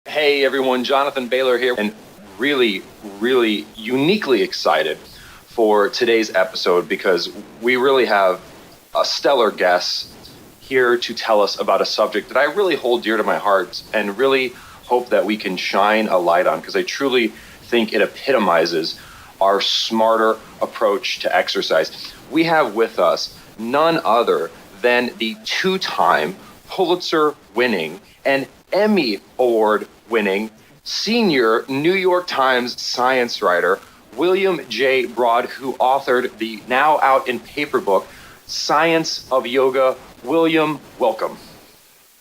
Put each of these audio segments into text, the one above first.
Hey everyone, Jonathan Bailor here, and really uniquely excited for today's episode because we really have a stellar guest here to tell us about a subject that I really hold dear to my heart and really hope that we can shine a light on, because I truly think it epitomizes our smarter approach to exercise. We have with us none other than the two-time Pulitzer winning and Emmy Award winning senior New York Times science writer, William J. Broad, who authored the now out in paper book, Science of Yoga. William, welcome.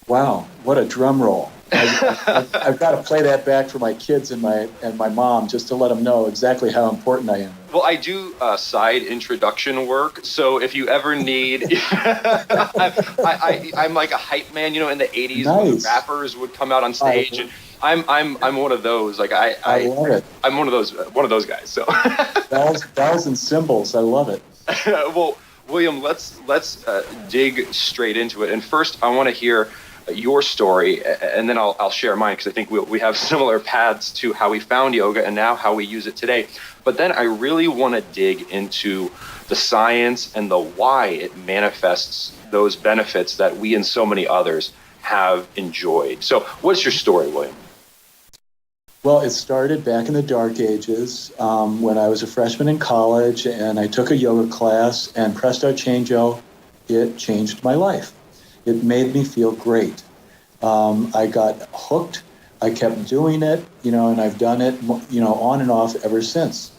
Wow, what a drum roll. I've got to play that back for my kids and my mom just to let them know exactly how important I am. Well, I do side introduction work, so if you ever need, I'm like a hype man. You know, in the '80s, Nice. when the rappers would come out on stage, and I'm one of those. Like I love it. I'm one of those guys. So bells and cymbals. I love it. Well, William, let's dig straight into it. And first, I want to hear your story, and then I'll share mine, because I think we have similar paths to how we found yoga and now how we use it today. But then I really want to dig into the science and the why it manifests those benefits that we and so many others have enjoyed. So what's your story, William? Well, it started back in the dark ages when I was a freshman in college, and I took a yoga class, and presto changeo, it changed my life. It made me feel great. I got hooked. I kept doing it, and I've done it, on and off ever since.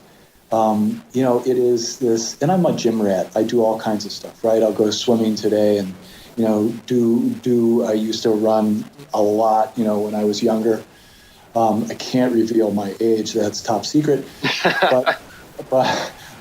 It is this, and I'm a gym rat. I do all kinds of stuff, right? I'll go swimming today, and, I used to run a lot, when I was younger. I can't reveal my age. That's top secret.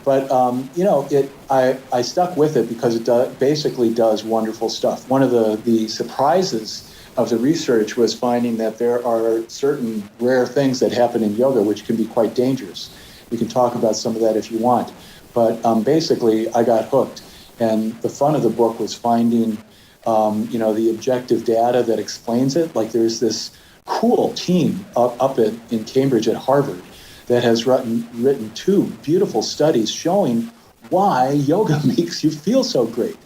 But I stuck with it because it basically does wonderful stuff. One of the surprises of the research was finding that there are certain rare things that happen in yoga which can be quite dangerous. We can talk about some of that if you want. But basically, I got hooked. And the fun of the book was finding, the objective data that explains it. Like there's this cool team up in Cambridge at Harvard that has written two beautiful studies showing why yoga makes you feel so great.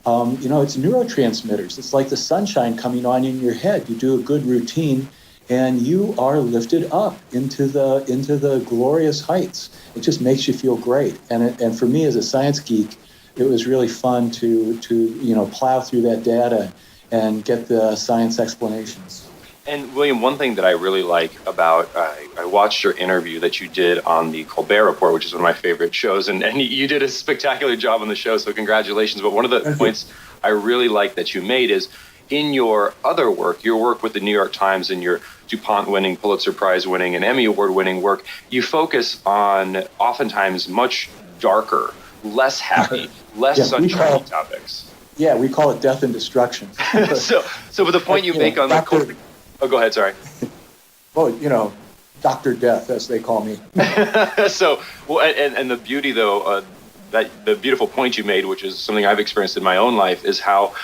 It's neurotransmitters. It's like the sunshine coming on in your head. You do a good routine, and you are lifted up into the glorious heights. It just makes you feel great. And for me as a science geek, it was really fun to plow through that data and get the science explanations. And William, one thing that I really like about, I watched your interview that you did on the Colbert Report, which is one of my favorite shows, and you did a spectacular job on the show, so congratulations. But one of the points I really like that you made is in your other work, your work with the New York Times and your DuPont winning, Pulitzer Prize winning, and Emmy Award winning work, you focus on oftentimes much darker, less happy, less sunshiny topics. Yeah, we call it death and destruction. So with the point you make on the Colbert... Oh, go ahead, sorry. Well, Dr. Death, as they call me. So, well, and the beauty, though, that the beautiful point you made, which is something I've experienced in my own life, is how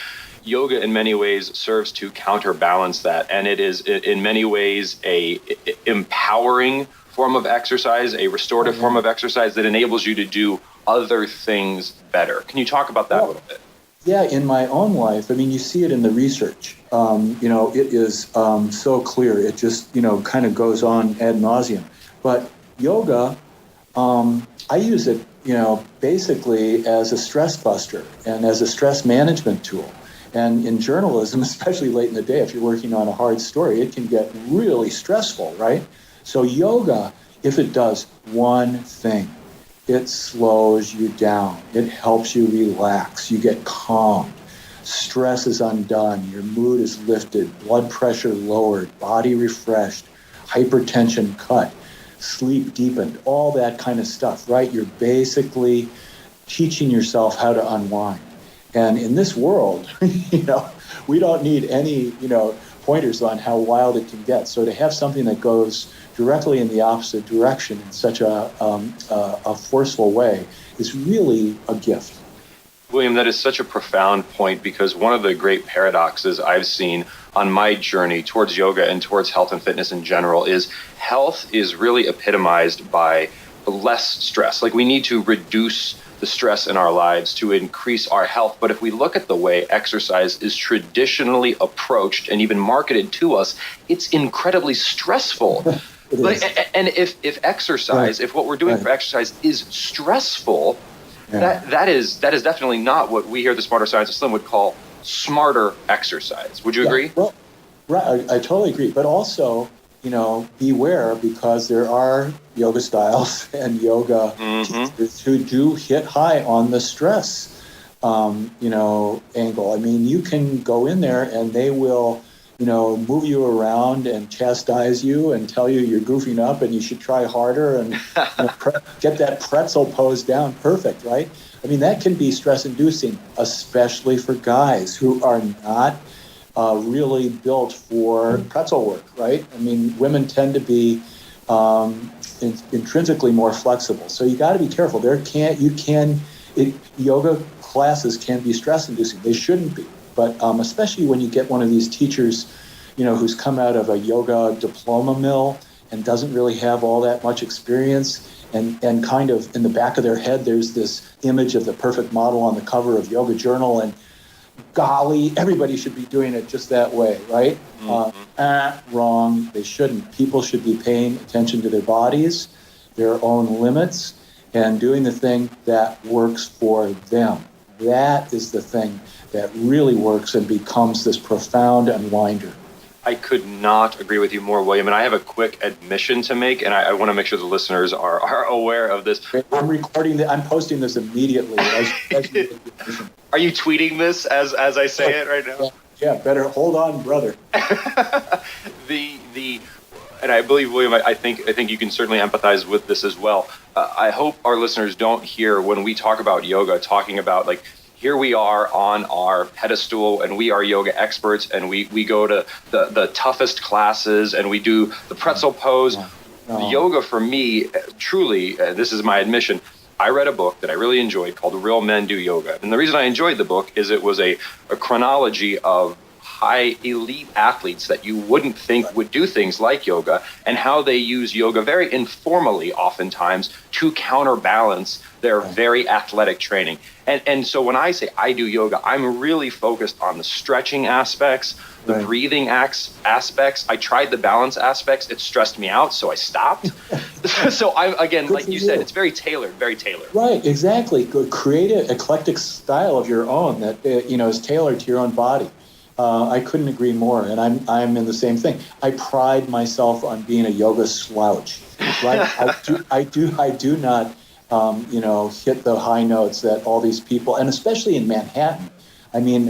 yoga in many ways serves to counterbalance that. And it is in many ways a empowering form of exercise, a restorative form of exercise that enables you to do other things better. Can you talk about that a little bit? Yeah, in my own life, you see it in the research. It is so clear. It just, kind of goes on ad nauseum. But yoga, I use it, basically as a stress buster and as a stress management tool. And in journalism, especially late in the day, if you're working on a hard story, it can get really stressful, right? So yoga, if it does one thing, it slows you down. It helps you relax. You get calmed. Stress is undone. Your mood is lifted. Blood pressure lowered. Body refreshed. Hypertension cut. Sleep deepened. All that kind of stuff, right? You're basically teaching yourself how to unwind. And in this world, we don't need any, pointers on how wild it can get. So to have something that goes directly in the opposite direction in such a forceful way is really a gift. William, that is such a profound point, because one of the great paradoxes I've seen on my journey towards yoga and towards health and fitness in general is health is really epitomized by less stress. Like, we need to reduce the stress in our lives to increase our health. But if we look at the way exercise is traditionally approached and even marketed to us, it's incredibly stressful. And if exercise, if what we're doing for exercise is stressful, that is definitely not what we here at the Smarter Science of Slim would call smarter exercise. Would you agree? Well, right. I totally agree. But also, beware, because there are yoga styles and yoga teachers who do hit high on the stress, angle. I mean, you can go in there and they will, move you around and chastise you and tell you you're goofing up and you should try harder and get that pretzel pose down perfect, right? I mean, that can be stress-inducing, especially for guys who are not really built for pretzel work, right? I mean, women tend to be intrinsically more flexible. So you got to be careful. Yoga classes can be stress-inducing. They shouldn't be. But especially when you get one of these teachers, who's come out of a yoga diploma mill and doesn't really have all that much experience, and kind of in the back of their head, there's this image of the perfect model on the cover of Yoga Journal, and golly, everybody should be doing it just that way, right? Wrong. They shouldn't. People should be paying attention to their bodies, their own limits, and doing the thing that works for them. That is the thing that really works and becomes this profound unwinder. I could not agree with you more, William. And I have a quick admission to make, and I want to make sure the listeners are aware of this. I'm recording I'm posting this immediately. Are you tweeting this as I say it right now? Yeah, better hold on, brother. And I believe, William, I think you can certainly empathize with this as well. I hope our listeners don't hear when we talk about yoga, talking about like, here we are on our pedestal and we are yoga experts and we go to the toughest classes and we do the pretzel pose. The yoga for me, truly, this is my admission, I read a book that I really enjoyed called Real Men Do Yoga. And the reason I enjoyed the book is it was a chronology of high elite athletes that you wouldn't think would do things like yoga and how they use yoga very informally oftentimes to counterbalance their very athletic training. And so when I say I do yoga, I'm really focused on the stretching aspects, the breathing aspects. I tried the balance aspects. It stressed me out, so I stopped. So I'm, again, like you said, it's very tailored, very tailored. Right, exactly. Create an eclectic style of your own that is tailored to your own body. I couldn't agree more, and I'm in the same thing. I pride myself on being a yoga slouch. Right? I do not, hit the high notes that all these people, and especially in Manhattan,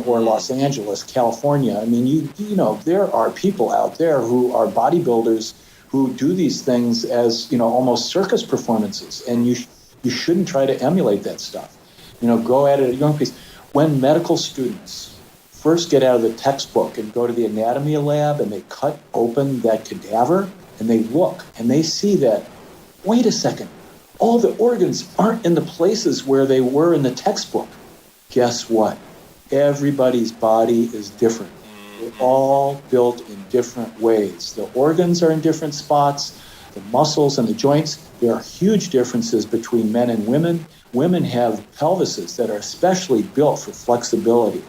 or Los Angeles, California. There are people out there who are bodybuilders who do these things as almost circus performances, and you shouldn't try to emulate that stuff. Go at it at a young pace. When medical students first get out of the textbook and go to the anatomy lab and they cut open that cadaver and they look and they see that, wait a second, all the organs aren't in the places where they were in the textbook. Guess what? Everybody's body is different. We're all built in different ways. The organs are in different spots, the muscles and the joints. There are huge differences between men and women. Women have pelvises that are especially built for flexibility.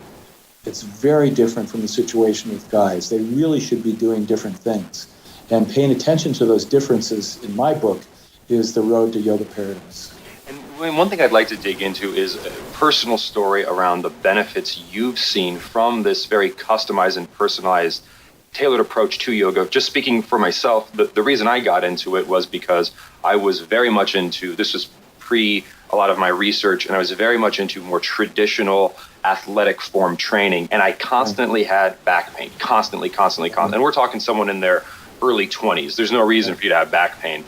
It's very different from the situation with guys. They really should be doing different things. And paying attention to those differences, in my book, is the road to yoga paradise. And one thing I'd like to dig into is a personal story around the benefits you've seen from this very customized and personalized, tailored approach to yoga. Just speaking for myself, the reason I got into it was because I was very much into, this was pre a lot of my research, and I was very much into more traditional athletic form training, and I constantly had back pain, constantly. And we're talking someone in their early 20s. There's no reason for you to have back pain.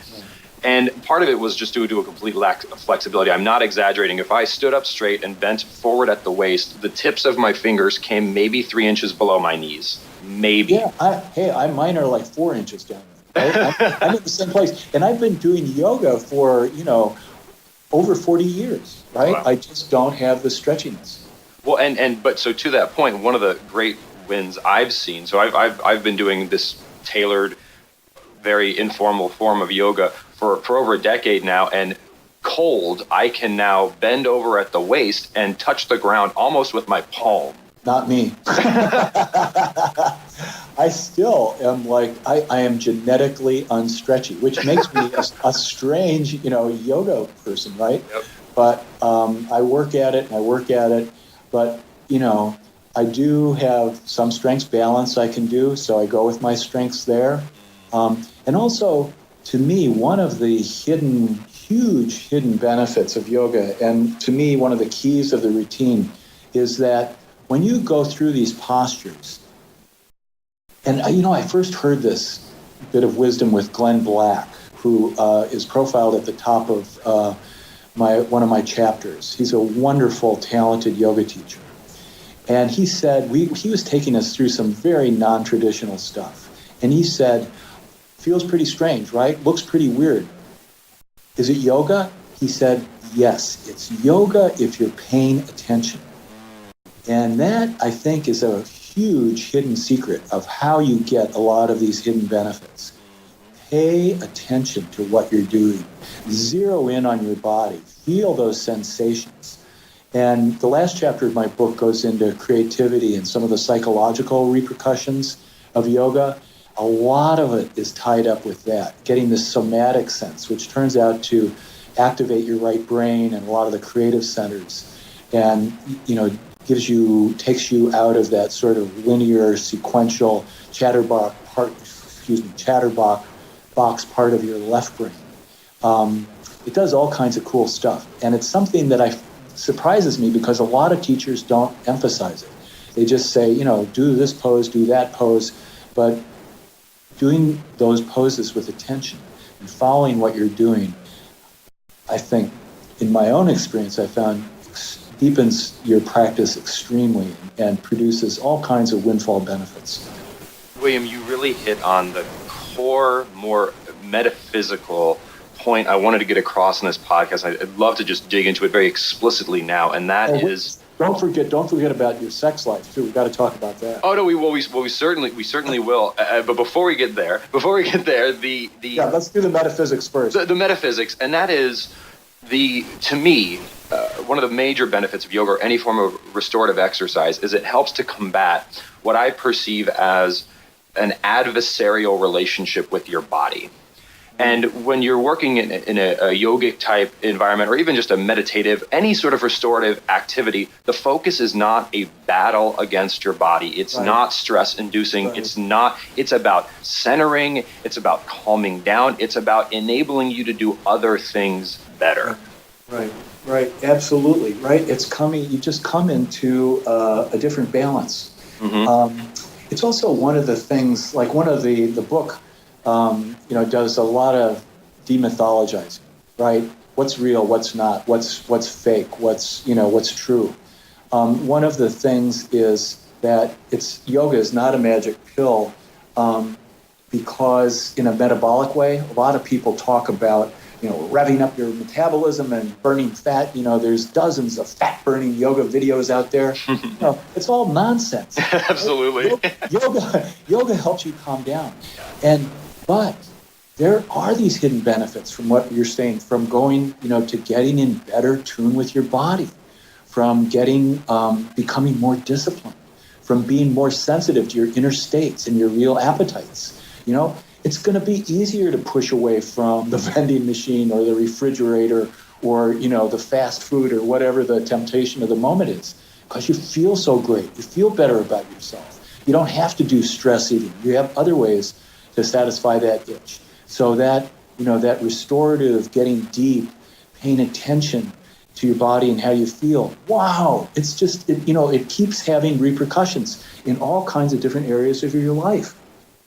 And part of it was just due to a complete lack of flexibility. I'm not exaggerating. If I stood up straight and bent forward at the waist, the tips of my fingers came maybe 3 inches below my knees. Maybe. Yeah, mine are like 4 inches down. Right? I'm in the same place. And I've been doing yoga for, over 40 years, right? Wow. I just don't have the stretchiness. Well, but so to that point, one of the great wins I've seen. So I've been doing this tailored, very informal form of yoga for over a decade now, and cold, I can now bend over at the waist and touch the ground almost with my palm. Not me. I still am I am genetically unstretchy, which makes me a strange, yoga person, right? Yep. But I work at it. But, I do have some strengths balance I can do, so I go with my strengths there. And also, to me, one of the huge hidden benefits of yoga, and to me, one of the keys of the routine, is that when you go through these postures, and I first heard this bit of wisdom with Glenn Black, who is profiled at the top of one of my chapters. He's a wonderful, talented yoga teacher. And he said, he was taking us through some very non-traditional stuff. And he said, feels pretty strange, right? Looks pretty weird. Is it yoga? He said, yes, it's yoga if you're paying attention. And that, I think, is a huge hidden secret of how you get a lot of these hidden benefits. Pay attention to what you're doing. Zero in on your body. Feel those sensations. And the last chapter of my book goes into creativity and some of the psychological repercussions of yoga. A lot of it is tied up with that, getting the somatic sense, which turns out to activate your right brain and a lot of the creative centers. And, takes you out of that sort of linear, sequential chatterbox part of your left brain. It does all kinds of cool stuff. And it's something that surprises me because a lot of teachers don't emphasize it. They just say, do this pose, do that pose. But doing those poses with attention and following what you're doing, I think, in my own experience, I found deepens your practice extremely and produces all kinds of windfall benefits. William, you really hit on the core, more metaphysical point I wanted to get across in this podcast. I'd love to just dig into it very explicitly now, and that is... Don't forget about your sex life too. We've got to talk about that. Oh no, we certainly will. But before we get there, the let's do the metaphysics first. The metaphysics, and that is to me, one of the major benefits of yoga or any form of restorative exercise is it helps to combat what I perceive as an adversarial relationship with your body. And when you're working in a yogic type environment, or even just a meditative, any sort of restorative activity, the focus is not a battle against your body. It's not stress inducing. Right. It's about centering. It's about calming down. It's about enabling you to do other things better. Right. Absolutely. Right. You just come into a different balance. Mm-hmm. It's also one of the things, like one of the book, does a lot of demythologizing, right? What's real, what's not, what's fake, what's true. One of the things is that yoga is not a magic pill, because in a metabolic way, a lot of people talk about, revving up your metabolism and burning fat. There's dozens of fat burning yoga videos out there. It's all nonsense. Absolutely. Yoga helps you calm down. But there are these hidden benefits from what you're saying, from going, to getting in better tune with your body, from becoming more disciplined, from being more sensitive to your inner states and your real appetites. It's going to be easier to push away from the vending machine or the refrigerator or, the fast food or whatever the temptation of the moment is, because you feel so great. You feel better about yourself. You don't have to do stress eating. You have other ways to satisfy that itch. So that, that restorative, getting deep, paying attention to your body and how you feel. Wow. It's just, it keeps having repercussions in all kinds of different areas of your life.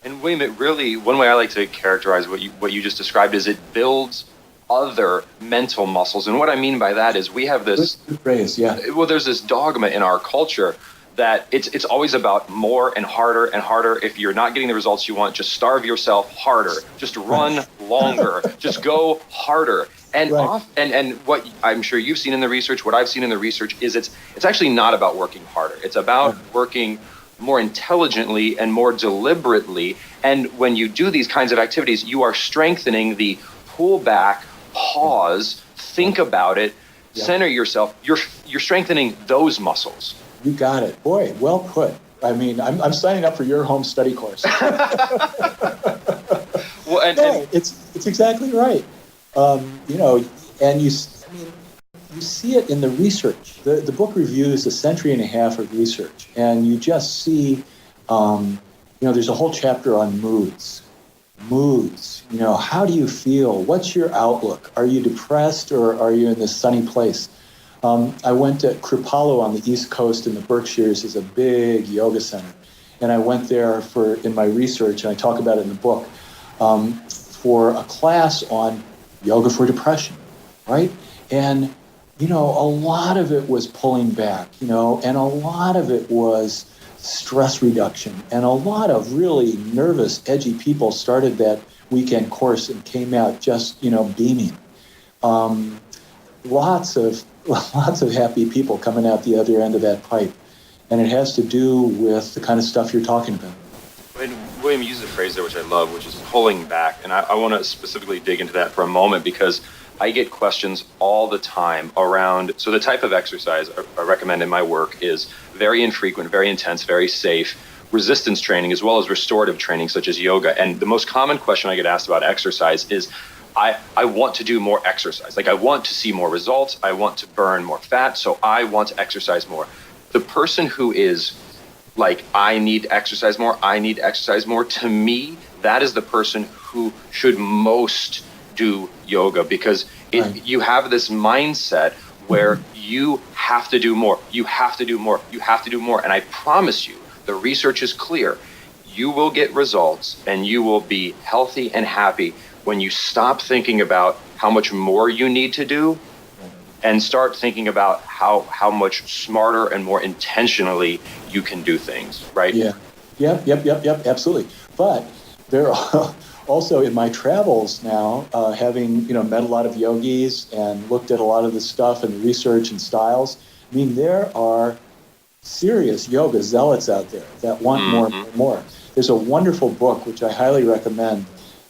And William, it really, one way I like to characterize what you just described is it builds other mental muscles. And what I mean by that is we have this... Good phrase, yeah. Well, there's this dogma in our culture that it's always about more and harder and harder. If you're not getting the results you want, just starve yourself harder, just run longer, just go harder. And and what I'm sure you've seen in the research, what I've seen in the research is it's actually not about working harder. It's about working more intelligently and more deliberately. And when you do these kinds of activities, you are strengthening the pull back, pause, think about it, center yourself. You're strengthening those muscles. You got it. Boy, well put. I mean, I'm signing up for your home study course. Well, and it's exactly right. And you see it in the research. The book reviews a century and a half of research, and you just see, there's a whole chapter on moods. Moods, how do you feel? What's your outlook? Are you depressed or are you in this sunny place? I went to Kripalu on the East Coast in the Berkshires, is a big yoga center. And I went there in my research, and I talk about it in the book, for a class on yoga for depression, right? And, a lot of it was pulling back, and a lot of it was stress reduction. And a lot of really nervous, edgy people started that weekend course and came out just, beaming. Lots of happy people coming out the other end of that pipe. And it has to do with the kind of stuff you're talking about. And William used a phrase there, which I love, which is pulling back. And I want to specifically dig into that for a moment, because I get questions all the time around, so the type of exercise I recommend in my work is very infrequent, very intense, very safe, resistance training, as well as restorative training, such as yoga. And the most common question I get asked about exercise is, I want to do more exercise. Like, I want to see more results. I want to burn more fat. So I want to exercise more. The person who is like, I need to exercise more, to me, that is the person who should most do yoga, because you have this mindset where you have to do more, you have to do more, you have to do more. And I promise you, the research is clear. You will get results and you will be healthy and happy when you stop thinking about how much more you need to do and start thinking about how much smarter and more intentionally you can do things, right? Yeah. Yep, absolutely. But there are also, in my travels now, having met a lot of yogis and looked at a lot of the stuff and the research and styles, I mean, there are serious yoga zealots out there that want more and more. There's a wonderful book, which I highly recommend,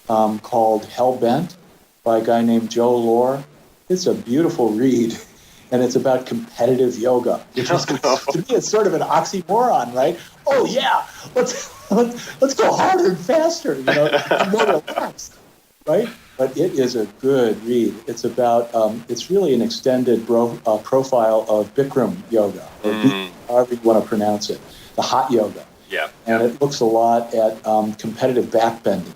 called Hellbent by a guy named Joe Lohr. It's a beautiful read, and it's about competitive yoga, which is, to me, it's sort of an oxymoron, right? Oh yeah, let's go harder and faster, and more relaxed, right? But it is a good read. It's about, it's really an extended profile of Bikram yoga, or however you want to pronounce it, the hot yoga. Yeah. And it looks a lot at competitive backbending,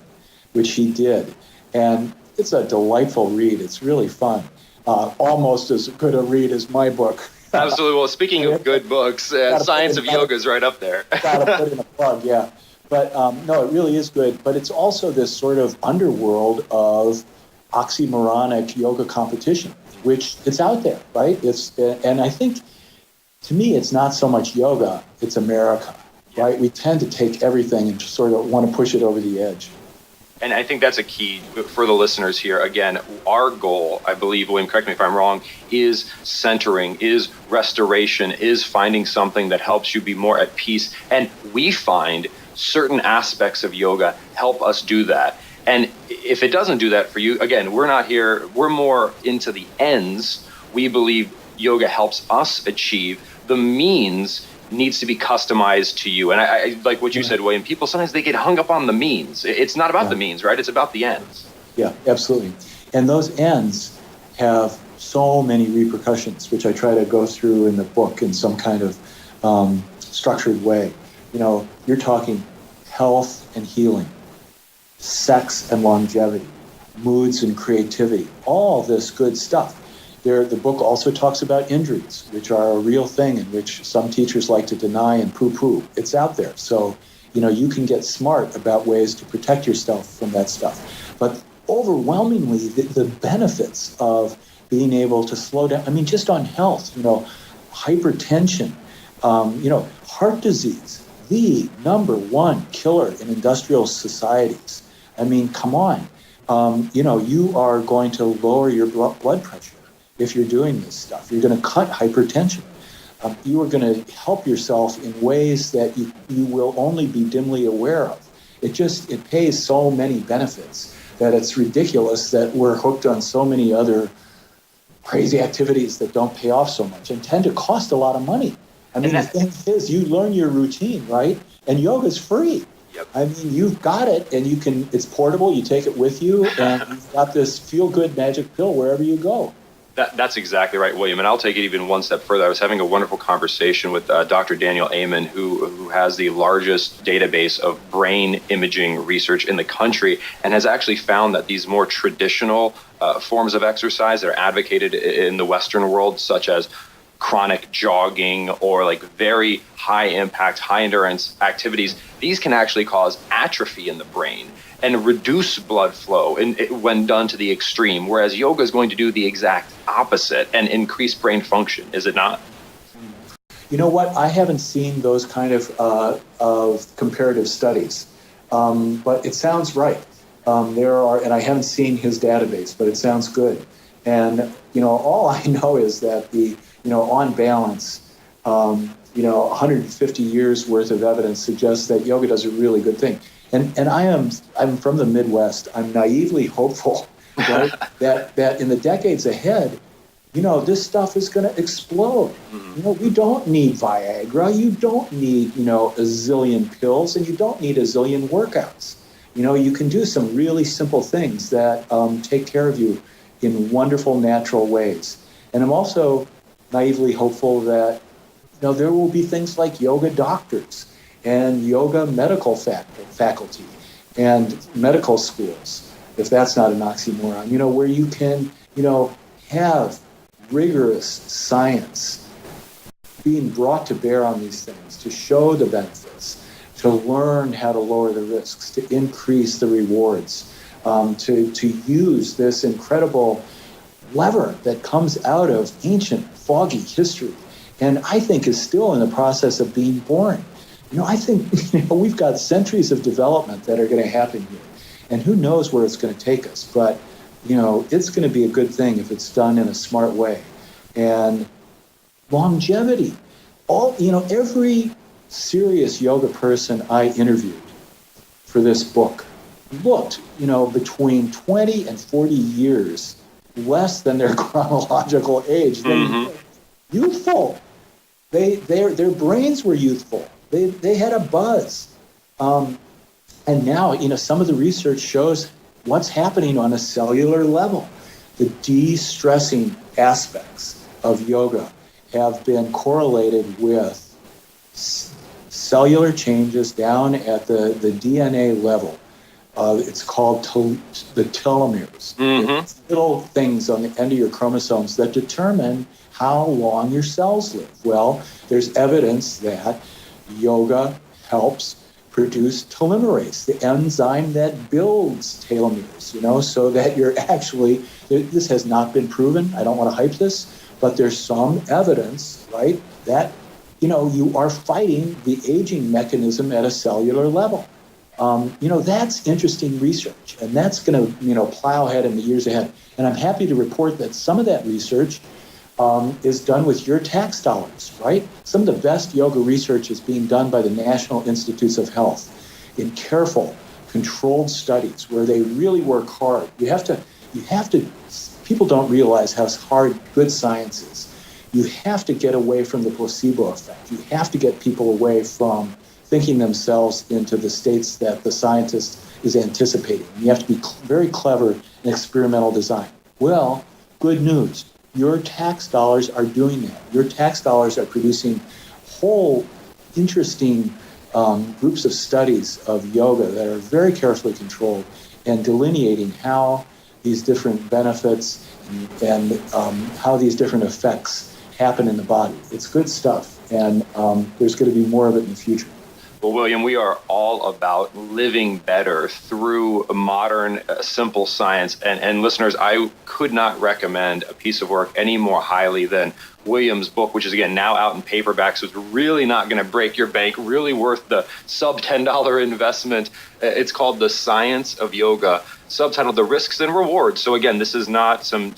which he did. And it's a delightful read. It's really fun. Almost as good a read as my book. Absolutely. Well, speaking of good books, Science of Yoga is right up there. Gotta put in a plug, yeah. But no, it really is good. But it's also this sort of underworld of oxymoronic yoga competition, which it's out there, right? And I think, to me, it's not so much yoga, it's America, right? We tend to take everything and just sort of want to push it over the edge. And I think that's a key for the listeners here. Again, our goal, I believe, William, correct me if I'm wrong, is centering, is restoration, is finding something that helps you be more at peace. And we find certain aspects of yoga help us do that. And if it doesn't do that for you, again, we're not here, we're more into the ends. We believe yoga helps us achieve. The means needs to be customized to you. And I like what you said, William, people sometimes they get hung up on the means. It's not about the means, right? It's about the ends. Yeah, absolutely. And those ends have so many repercussions, which I try to go through in the book in some kind of structured way. You're talking health and healing, sex and longevity, moods and creativity, all this good stuff. The book also talks about injuries, which are a real thing and which some teachers like to deny and poo-poo. It's out there. So, you can get smart about ways to protect yourself from that stuff. But overwhelmingly, the benefits of being able to slow down, I mean, just on health, hypertension, Heart disease, the number one killer in industrial societies. I mean, come on. You are going to lower your blood pressure if you're doing this stuff. You're going to cut hypertension. You are going to help yourself in ways that you will only be dimly aware of. It pays so many benefits that it's ridiculous that we're hooked on so many other crazy activities that don't pay off so much and tend to cost a lot of money. I mean, the thing is, you learn your routine, right? And yoga's free. Yep. I mean, you've got it, and it's portable. You take it with you, and you've got this feel-good magic pill wherever you go. That's exactly right, William. And I'll take it even one step further. I was having a wonderful conversation with Dr. Daniel Amon, who has the largest database of brain imaging research in the country, and has actually found that these more traditional forms of exercise that are advocated in the Western world, such as chronic jogging or like very high impact, high endurance activities, these can actually cause atrophy in the brain and reduce blood flow when done to the extreme, whereas yoga is going to do the exact opposite and increase brain function, is it not? You know what? I haven't seen those kind of comparative studies, but it sounds right. And I haven't seen his database, but it sounds good. And, all I know is that on balance, 150 years worth of evidence suggests that yoga does a really good thing. And I'm from the Midwest. I'm naively hopeful, right, that in the decades ahead, this stuff is going to explode. We don't need Viagra. You don't need, a zillion pills, and you don't need a zillion workouts. You can do some really simple things that take care of you in wonderful, natural ways. And I'm also naively hopeful that, there will be things like yoga doctors and yoga medical faculty and medical schools, if that's not an oxymoron, where you can, have rigorous science being brought to bear on these things to show the benefits, to learn how to lower the risks, to increase the rewards, to use this incredible lever that comes out of ancient, foggy history, and I think is still in the process of being born. I think we've got centuries of development that are going to happen here, and who knows where it's going to take us. But it's going to be a good thing if it's done in a smart way. And longevity, every serious yoga person I interviewed for this book looked, between 20 and 40 years less than their chronological age. They were youthful. Their brains were youthful. They had a buzz. And now, some of the research shows what's happening on a cellular level. The de-stressing aspects of yoga have been correlated with cellular changes down at the DNA level. It's called the telomeres. It's little things on the end of your chromosomes that determine how long your cells live. Well, there's evidence that yoga helps produce telomerase, the enzyme that builds telomeres, so that you're actually, this has not been proven. I don't want to hype this, but there's some evidence, right, that, you are fighting the aging mechanism at a cellular level. That's interesting research, and that's going to, plow ahead in the years ahead. And I'm happy to report that some of that research is done with your tax dollars, right? Some of the best yoga research is being done by the National Institutes of Health in careful, controlled studies where they really work hard. You have to, people don't realize how hard good science is. You have to get away from the placebo effect. You have to get people away from thinking themselves into the states that the scientist is anticipating. You have to be very clever in experimental design. Well, good news. Your tax dollars are doing that. Your tax dollars are producing whole interesting groups of studies of yoga that are very carefully controlled and delineating how these different benefits and how these different effects happen in the body. It's good stuff, and there's going to be more of it in the future. Well, William, we are all about living better through modern, simple science. And listeners, I could not recommend a piece of work any more highly than William's book, which is, again, now out in paperback. So it's really not going to break your bank, really worth the sub $10 investment. It's called The Science of Yoga, subtitled The Risks and Rewards. So again, this is not some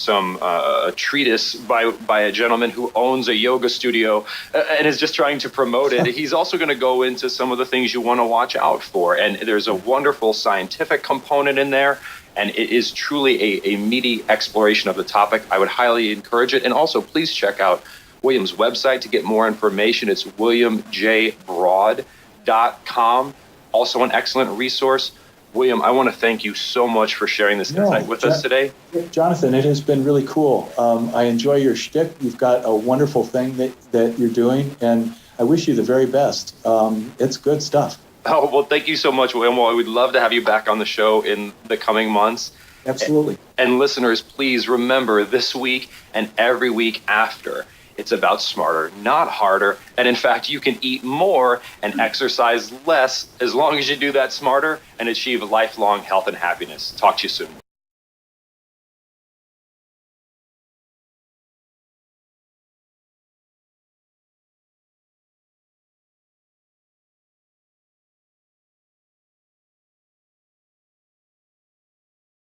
treatise by a gentleman who owns a yoga studio and is just trying to promote it. He's also going to go into some of the things you want to watch out for. And there's a wonderful scientific component in there. And it is truly a meaty exploration of the topic. I would highly encourage it. And also, please check out William's website to get more information. It's williamjbroad.com. Also an excellent resource. William, I want to thank you so much for sharing this insight with us today. Jonathan, it has been really cool. I enjoy your shtick. You've got a wonderful thing that you're doing, and I wish you the very best. It's good stuff. Oh, well, thank you so much, William. Well, we'd love to have you back on the show in the coming months. Absolutely. And listeners, please remember this week and every week after, it's about smarter, not harder. And in fact, you can eat more and exercise less as long as you do that smarter and achieve lifelong health and happiness. Talk to you soon.